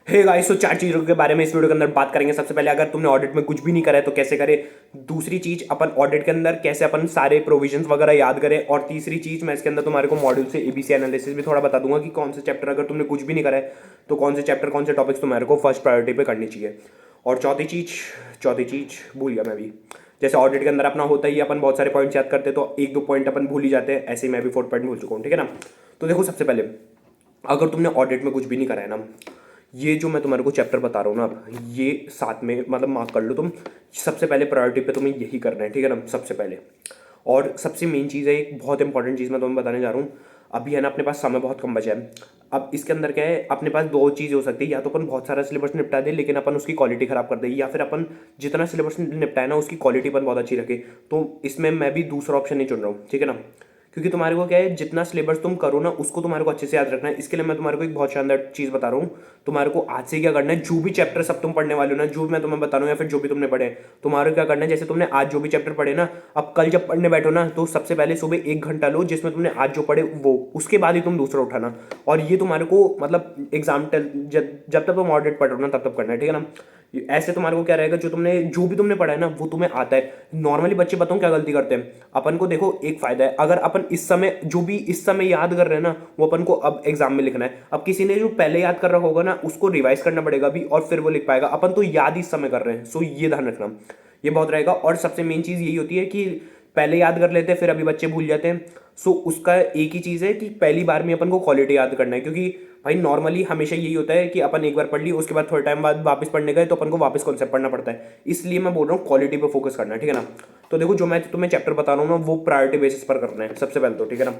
Hey guys, तो चार चीजों के बारे में इस वीडियो के अंदर बात करेंगे। सबसे पहले, अगर तुमने ऑडिट में कुछ भी नहीं करा है तो कैसे करें। दूसरी चीज, अपन ऑडिट के अंदर कैसे अपन सारे प्रोविजंस वगैरह याद करें। और तीसरी चीज, मैं इसके अंदर तुम्हारे को मॉड्यूल से एबीसी एनालिसिस भी थोड़ा बता दूंगा कि कौन से चैप्टर, अगर तुमने कुछ भी नहीं करा है तो कौन से चैप्टर, कौन से टॉपिक्स तुम्हारे को फर्स्ट प्रायोरिटी पे करनी चाहिए। और चौथी चीज भूल गया मैं भी। जैसे ऑडिट के अंदर अपना होता ही, अपन बहुत सारे पॉइंट्स याद करते हैं तो एक दो पॉइंट अपन भूल ही जाते हैं। ऐसे ही मैं भी 4 पॉइंट भूल चुका हूँ, ठीक है ना। तो देखो, सबसे पहले अगर तुमने ऑडिट में कुछ भी नहीं करा है ना, ये जो मैं तुम्हारे को चैप्टर बता रहा हूँ ना, अब ये साथ में मतलब मार्क कर लो तुम। सबसे पहले प्रायोरिटी पे तुम्हें यही करना है, ठीक है ना, सबसे पहले। और सबसे मेन चीज़ है, एक बहुत इंपॉर्टेंट चीज़ मैं तुम्हें बताने जा रहा हूँ। अभी है ना, अपने पास समय बहुत कम बचा है। अब इसके अंदर क्या है, अपने पास दो चीज़ हो सकती है। या तो अपन बहुत सारा सिलेबस निपटा दे लेकिन अपन उसकी क्वालिटी खराब कर दे, या फिर अपन जितना सिलेबस निपटाए ना उसकी क्वालिटी अपन बहुत अच्छी रखे। तो इसमें मैं भी दूसरा ऑप्शन नहीं चुन रहा हूँ, ठीक है ना। क्योंकि तुम्हारे को क्या है, जितना सिलेबस तुम करो ना उसको तुम्हारे को अच्छे से याद रखना है। इसके लिए मैं तुम्हारे को एक बहुत शानदार चीज़ बता रहा हूँ। तुम्हारे को आज से क्या करना है, जो भी चैप्टर सब तुम पढ़ने वाले हो ना, जो भी मैं तुम्हें बता रहा हूँ या फिर जो भी तुमने पढ़े, तुम्हारे को क्या करना है, जैसे तुमने आज जो भी चैप्टर पढ़े ना, अब कल जब पढ़ने बैठो ना तो सबसे पहले सुबह 1 घंटा लो जिसमें तुमने आज जो पढ़े वो, उसके बाद ही तुम दूसरा उठाना। और ये तुम्हारे को मतलब एग्जाम जब तक तुम ऑडिट पढ़ रहे हो ना तब तक करना है, ठीक है ना। ऐसे तुम्हारे को क्या रहेगा, जो भी तुमने पढ़ा है ना वो तुम्हें आता है। नॉर्मली बच्चे बताऊं क्या गलती करते हैं। अपन को देखो, एक फायदा है, अगर अपन इस समय जो भी इस समय याद कर रहे हैं ना वो अपन को अब एग्जाम में लिखना है। अब किसी ने जो पहले याद कर रखा होगा ना उसको रिवाइज करना पड़ेगा भी और फिर वो लिख पाएगा। अपन तो याद ही इस समय कर रहे हैं, सो ये ध्यान रखना, ये बहुत रहेगा। और सबसे मेन चीज यही होती है कि पहले याद कर लेते हैं फिर अभी बच्चे भूल जाते हैं। सो उसका एक ही चीज है कि पहली बार में अपन को क्वालिटी याद करना है। क्योंकि भाई नॉर्मली हमेशा यही होता है कि अपन एक बार पढ़ ली, उसके बाद थोड़े टाइम बाद वापस पढ़ने गए तो अपन को वापस कॉन्सेप्ट पढ़ना पड़ता है। इसलिए मैं बोल रहा हूँ क्वालिटी पे फोकस करना है, ठीक है ना। तो देखो, जो मैं तुम्हें चैप्टर बता रहा हूँ ना वो प्रायोरिटी बेसिस पर करना है सबसे पहले तो, ठीक है ना।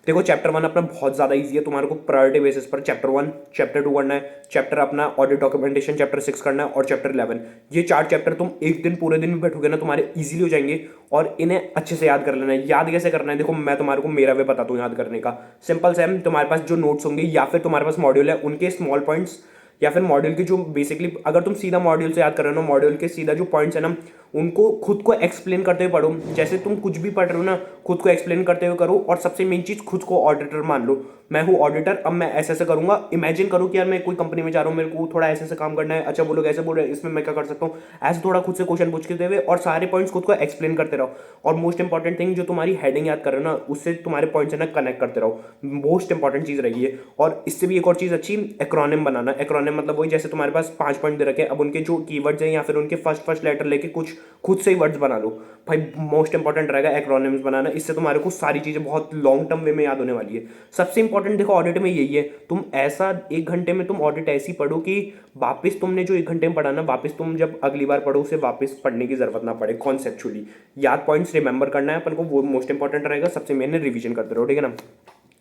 देखो, चैप्टर 1 अपना बहुत ज्यादा इजी है। तुम्हारे को प्रायोरिटी बेसिस पर चैप्टर 1, चैप्टर 2 करना है। चैप्टर अपना ऑडिट डॉक्यूमेंटेशन चैप्टर 6 करना है और चैप्टर 11। ये 4 चैप्टर तुम एक दिन, पूरे दिन में बैठोगे ना तुम्हारे इजीली हो जाएंगे। और इन्हें अच्छे से याद कर लेना है। याद कैसे करना है, देखो मैं तुम्हारे को मेरा वे बताता हूँ याद करने का। सिंपल सा है, तुम्हारे पास जो नोट्स होंगे या फिर तुम्हारे पास मॉड्यूल है उनके स्मॉल पॉइंट्स, या फिर मॉड्यूल के जो बेसिकली, अगर तुम सीधा मॉड्यूल से याद कर रहे हो ना, मॉड्यूल के सीधा जो पॉइंट्स है ना उनको खुद को एक्सप्लेन करते हुए पढ़ो। जैसे तुम कुछ भी पढ़ रहे हो ना खुद को एक्सप्लेन करते हुए करो। और सबसे मेन चीज, खुद को ऑडिटर मान लो। मैं हूँ ऑडिटर, अब मैं ऐसे ऐसे करूंगा। इमेजिन करो कि यार मैं कोई कंपनी में जा रहा हूँ, मेरे को थोड़ा ऐसे ऐसे काम करना है। अच्छा, वो लोग ऐसे बोल रहे हैं, इसमें मैं क्या कर सकता हूँ। ऐसे थोड़ा खुद से क्वेश्चन पूछते हुए और सारे पॉइंट्स खुद को एक्सप्लेन करते रहो। और मोस्ट इंपॉर्टेंट थिंग, जो तुम्हारी हेडिंग याद कर रहे हो ना उससे तुम्हारे पॉइंट्स है ना कनेक्ट करते रहो। मोस्ट इंपॉर्टेंट चीज रही है। और इससे भी एक और चीज अच्छी, एक्रोनिम बनाना। एक्रोनिम मतलब वही, जैसे तुम्हारे पास 5 पॉइंट दे रखे हैं, अब उनके जो कीवर्ड्स हैं या फिर उनके फर्स्ट फर्स्ट लेटर लेके कुछ खुद से ही वर्ड्स बना लो। भाई मोस्ट इंपॉर्टेंट रहेगा एक्रोनिम्स बनाना। इससे तुम्हारे को सारी चीजें बहुत लॉन्ग टर्म वे में याद होने वाली है। सबसे इंपॉर्टेंट देखो ऑडिट में यही है, तुम ऐसा 1 घंटे में तुम ऑडिट ऐसी पढ़ो कि वापस तुमने जो 1 घंटे में पढ़ा ना, वापस तुम जब अगली बार पढ़ो उसे वापस पढ़ने की जरूरत ना पड़े। कॉन्सेप्चुअली याद पॉइंट्स रिमेंबर करना है अपन को, वो मोस्ट इंपॉर्टेंट रहेगा। सबसे मेन रिवीजन करते रहो, ठीक है ना।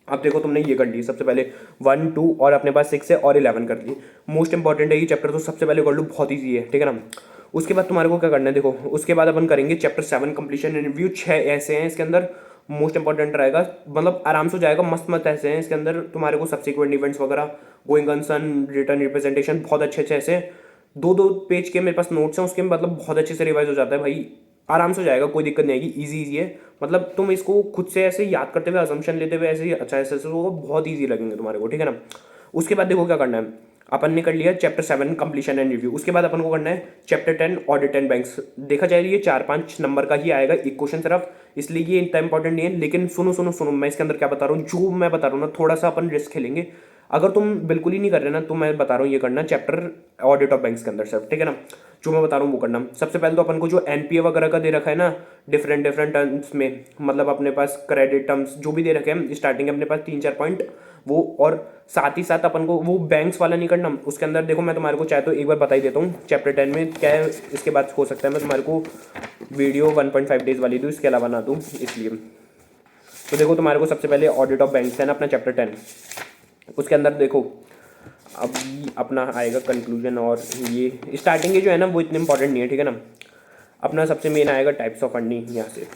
अब देखो, तुमने ये कर ली सबसे पहले 1, 2 और अपने पास 6 है और 11 कर ली। मोस्ट इंपॉर्टेंट है ये चैप्टर, तो सबसे पहले कर लो, बहुत ईजी है, ठीक है ना। उसके बाद तुम्हारे को क्या करना है, देखो उसके बाद अपन करेंगे चैप्टर 7 कंप्लीशन रिव्यू। 6 ऐसे हैं इसके अंदर, मोस्ट इंपॉर्टेंट रहेगा, मतलब आराम से हो जाएगा। मस्त मस्त ऐसे हैं इसके अंदर तुम्हारे को, सब्सिक्वेंट इवेंट्स वगैरह, गोइंग कंसर्न, रिटर्न रिप्रेजेंटेशन, बहुत अच्छे अच्छे ऐसे 2-2 पेज के मेरे पास नोट्स हैं उसके, मतलब बहुत अच्छे से रिवाइज हो जाता है भाई। आराम से हो जाएगा, कोई दिक्कत नहीं आएगी। इजी इजी है, मतलब तुम इसको खुद से ऐसे याद करते हुए, असम्पशन लेते हुए ऐसे ही अच्छा ऐसे ऐसे वो बहुत ईजी लगेंगे तुम्हारे को, ठीक है ना। उसके बाद देखो क्या करना है, अपन ने कर लिया चैप्टर 7 कंप्लीशन एंड रिव्यू। उसके बाद अपन को करना है चैप्टर 10 ऑडिट एंड बैंक्स। देखा जाए ये 4-5 नंबर का ही आएगा एक क्वेश्चन सिर्फ, इसलिए ये इतना इंपॉर्टेंट नहीं है। लेकिन सुनो सुनो सुनो, मैं इसके अंदर क्या बता रहा हूँ, जो मैं बता रहा हूँ ना थोड़ा सा अपन रिस्क खेलेंगे। अगर तुम बिल्कुल ही नहीं कर रहे ना तो मैं बता रहा हूँ ये करना चैप्टर ऑडिट ऑफ बैंक्स के अंदर सिर्फ, ठीक है ना। जो मैं बता रहा हूँ वो करना। सबसे पहले तो अपन को जो एनपीए वगैरह का दे रखा है ना, डिफरेंट डिफरेंट टर्म्स में, मतलब अपने पास क्रेडिट टर्म्स जो भी दे रखे हैं, स्टार्टिंग अपने पास 3-4 पॉइंट वो। और साथ ही साथ अपन को वो बैंक्स वाला नहीं करना उसके अंदर। देखो मैं तुम्हारे को चाहे तो एक बार बता ही देता हूँ चैप्टर 10 में क्या है। इसके बाद हो सकता है मैं तुम्हारे को वीडियो 1.5 डेज वाली दूँ, इसके अलावा ना दूँ, इसलिए। तो देखो, तुम्हारे को सबसे पहले ऑडिट ऑफ बैंक्स है ना अपना चैप्टर 10। उसके अंदर देखो अभी अपना आएगा कंक्लूजन, और ये स्टार्टिंग के जो है ना वो इतने इंपॉर्टेंट नहीं है, ठीक है ना। अपना सबसे मेन आएगा टाइप्स ऑफ फंडिंग। यहाँ से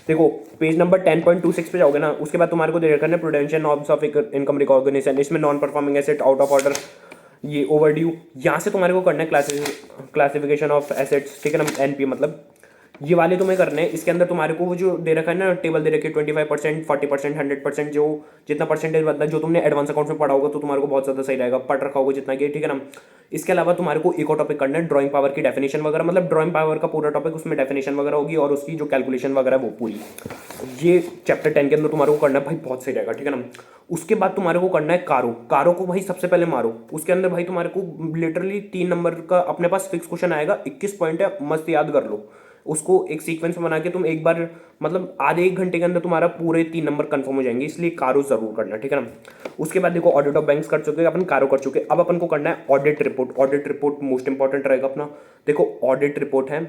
देखो पेज नंबर 10.26 पे जाओगे ना, उसके बाद तुम्हारे को दे रखा है prudential norms of income recognition. इसमें non performing asset, out of order, ये ओवरड्यू। यहाँ से तुम्हारे को करना है क्लासिफिकेशन ऑफ एसेट्स, ठीक है ना, एनपी मतलब ये वाले तुम्हें करने हैं। इसके अंदर तुम्हारे को वो जो दे रखा है ना टेबल दे रखी है 25%, 40%, 100%, जो जितना परसेंटेज बदला जो तुमने एडवांस अकाउंट में पढ़ा होगा तो तुम्हारे को बहुत ज़्यादा सही रहेगा, पढ़ रखा होगा जितना कि, ठीक है ना। इसके अलावा तुम्हारे को एक और टॉपिक करना है ड्राइंग पावर की डेफिनेशन वगैरह, मतलब ड्राइंग पावर का पूरा टॉपिक, उसमें डेफिनेशन वगैरह होगी और उसकी जो कैलकुलेशन वगैरह वो पूरी, ये चैप्टर 10 के अंदर तुम्हारे को करना है भाई, बहुत सही रहेगा, ठीक है ना। उसके बाद तुम्हारे को करना है कारो। कारो को भाई सबसे पहले मारो, उसके अंदर भाई तुम्हारे को लिटरली 3 नंबर का अपने पास फिक्स क्वेश्चन आएगा, 21 पॉइंट है, मस्त याद कर लो उसको। एक सीक्वेंस में बना के तुम एक बार मतलब आधे 1 घंटे के अंदर तुम्हारा पूरे 3 नंबर कंफर्म हो जाएंगे, इसलिए कारो जरूर करना, ठीक है ना। उसके बाद देखो ऑडिट ऑफ बैंक्स कर चुके, अपन कारो कर चुके, अब अपन को करना है audit report. Audit report most important रहेगा अपना। देखो ऑडिट रिपोर्ट है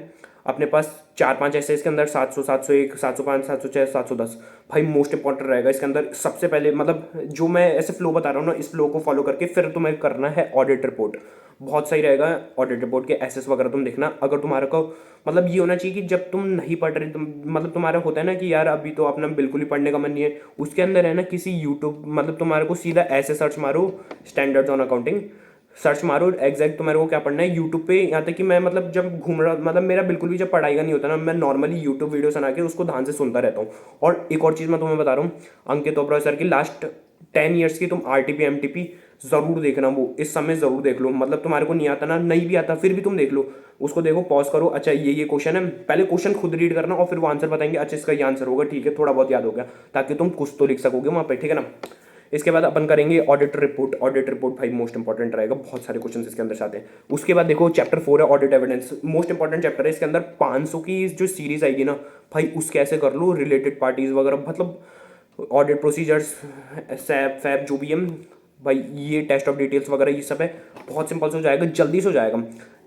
अपने पास 4-5 ऐसे, इसके अंदर 700, 701, 705, 706, 710 भाई मोस्ट इंपॉर्टेंट रहेगा इसके अंदर। सबसे पहले मतलब जो मैं ऐसे फ्लो बता रहा हूँ ना, इस फ्लो को फॉलो करके फिर तुम्हें करना है ऑडिट रिपोर्ट, बहुत सही रहेगा। ऑडिट रिपोर्ट के एसेस वगैरह तुम देखना। अगर तुम्हारा को मतलब ये होना चाहिए कि जब तुम नहीं पढ़ रहे, तुम मतलब तुम्हारा होता है ना कि यार अभी तो अपना बिल्कुल ही पढ़ने का मन नहीं है, उसके अंदर है ना किसी यूट्यूब मतलब तुम्हारे को सीधा ऐसे सर्च मारो स्टैंडर्ड्स ऑन अकाउंटिंग, सर्च मारो एग्जैक्ट तुम्हारे को क्या पढ़ना है यूट्यूब पे। यहाँ तक कि मैं मतलब जब घूम रहा मतलब मेरा बिल्कुल भी जब पढ़ाई का नहीं होता ना, मैं नॉर्मली यूट्यूब वीडियोस बना के उसको ध्यान से सुनता रहता हूँ। और एक और चीज़ मैं तुम्हें बता रहा हूँ, अंकित ओबरॉय सर की लास्ट 10 ईयर्स की तुम आरटीपी एमटीपी जरूर देखना, वो इस समय जरूर देख लो। मतलब तुम्हारे को नहीं आता ना, नहीं भी आता फिर भी तुम देख लो उसको, देखो पॉज करो, अच्छा ये क्वेश्चन है, पहले क्वेश्चन खुद रीड करना और फिर वो आंसर बताएंगे, अच्छा इसका ये आंसर होगा, ठीक है थोड़ा बहुत याद हो गया, ताकि तुम कुछ तो लिख सकोगे वहाँ पे, ठीक है ना। इसके बाद अपन करेंगे ऑडिट रिपोर्ट। ऑडिट रिपोर्ट भाई मोस्ट इंपॉर्टेंट रहेगा, बहुत सारे क्वेश्चन इसके अंदर से आते हैं। उसके बाद देखो चैप्टर 4 है audit evidence, most important chapter है। इसके अंदर 500 की जो सीरीज आएगी ना भाई, उसके ऐसे कर लो रिलेटेड पार्टीज वगैरह, मतलब ऑडिट प्रोसीजर्स, सैप फैप जो भी है भाई, ये टेस्ट ऑफ डिटेल्स वगैरह ये सब है, बहुत सिंपल से हो जाएगा, जल्दी से हो जाएगा।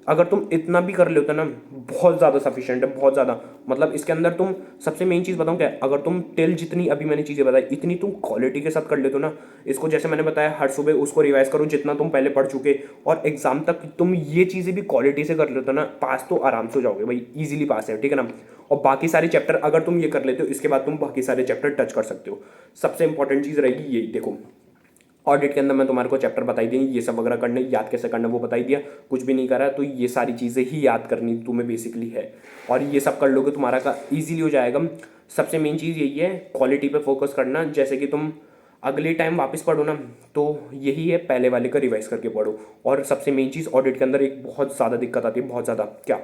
अगर तुम इतना भी कर लेते ना, बहुत ज़्यादा सफिशिएंट है, बहुत ज़्यादा। मतलब इसके अंदर तुम सबसे मेन चीज़ बताऊँ क्या, अगर तुम टिल जितनी अभी मैंने चीज़ें बताई इतनी तुम क्वालिटी के साथ कर लेते हो ना, इसको जैसे मैंने बताया हर सुबह उसको रिवाइज करो जितना तुम पहले पढ़ चुके, और एग्जाम तक तुम ये चीज़ें भी क्वालिटी से कर लेते हो ना, पास तो आराम से हो जाओगे भाई, ईजिली पास है, ठीक है ना। और बाकी सारे चैप्टर अगर तुम ये कर लेते हो, इसके बाद तुम बाकी सारे चैप्टर टच कर सकते हो। सबसे इंपॉर्टेंट चीज़ रहेगी यही, देखो ऑडिट के अंदर मैं तुम्हारे को चैप्टर बताई दी, ये सब वगैरह करने, याद कैसे करना वो बताई दिया, कुछ भी नहीं करा, तो ये सारी चीज़ें ही याद करनी तुम्हें बेसिकली है, और ये सब कर लोगे तुम्हारा का ईजिली हो जाएगा। सबसे मेन चीज़ यही है, क्वालिटी पे फोकस करना, जैसे कि तुम अगले टाइम वापस पढ़ो ना, तो यही है पहले वाले का रिवाइज करके पढ़ो। और सबसे मेन चीज़ ऑडिट के अंदर एक बहुत ज़्यादा दिक्कत आती है, बहुत ज़्यादा, क्या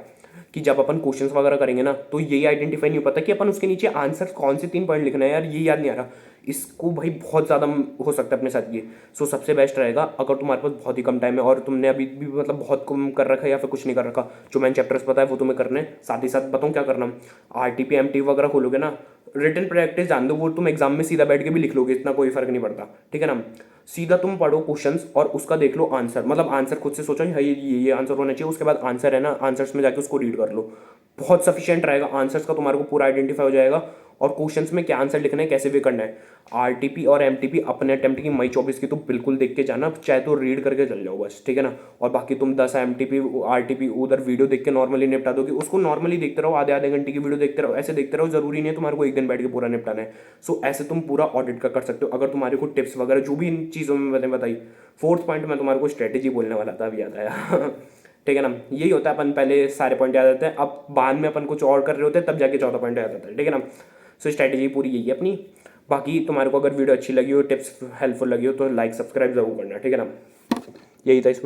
कि जब अपन क्वेश्चंस वगैरह करेंगे ना, तो यही आइडेंटिफाई नहीं हो पाता कि अपन उसके नीचे आंसर कौन से 3 पॉइंट लिखना है, यार ये याद नहीं आ रहा, इसको भाई बहुत ज़्यादा हो सकता है अपने साथ ये। सो सबसे बेस्ट रहेगा, अगर तुम्हारे पास बहुत ही कम टाइम है और तुमने अभी भी मतलब बहुत कम कर रखा है या फिर कुछ नहीं कर रखा, जो मैंने चैप्टर्स बताया वो तुम्हें करना है, साथ ही साथ बताऊँ क्या करना, आरटीपी एमटी वगैरह खोलोगे ना, रिटन प्रैक्टिस जान दो, वो तुम एग्जाम में सीधा बैठ के भी लिख लोगे, इतना कोई फर्क नहीं पड़ता, ठीक है ना। सीधा तुम पढ़ो क्वेश्चंस और उसका देख लो आंसर, मतलब आंसर खुद से सोचो ये आंसर होना चाहिए, उसके बाद आंसर है ना, आंसर्स में जाके उसको रीड कर लो, बहुत सफिशिएंट रहेगा। आंसर्स का तुम्हारे को पूरा आइडेंटिफाई हो जाएगा, और क्वेश्चंस में क्या आंसर लिखना है, कैसे भी करना है। आरटीपी और एमटीपी अपने अटेम्प्ट की मई 24 की तो बिल्कुल देख के जाना, चाहे तो रीड करके चल जाओ बस, ठीक है ना। और बाकी तुम 10 एमटीपी आरटीपी उधर वीडियो देख के नॉर्मली निपटा दोगे, उसको नॉर्मली देखते रहो, आधे आधे घंटे की वीडियो देखते रहो, ऐसे देखते रहो, जरूरी नहीं है तुम्हारे को एक दिन बैठ के पूरा निपटाना है। सो ऐसे तुम पूरा ऑडिट का कर सकते हो, अगर तुम्हारे को टिप्स वगैरह जो भी इन चीज़ों में मैंने बताई। 4th पॉइंट में तुम्हारे को स्ट्रेटेजी बोलने वाला था, अभी याद आया ठीक है ना। यही होता है, अपन पहले सारे पॉइंट याद आते हैं, अब बाद में अपन कुछ और कर रहे होते हैं, तब जाके 14 पॉइंट याद आता है, ठीक है ना। सो स्ट्रैटेजी पूरी यही है अपनी। बाकी तुम्हारे को अगर वीडियो अच्छी लगी हो, टिप्स हेल्पफुल लगी हो, तो लाइक सब्सक्राइब जरूर करना, ठीक है ना। यही था इस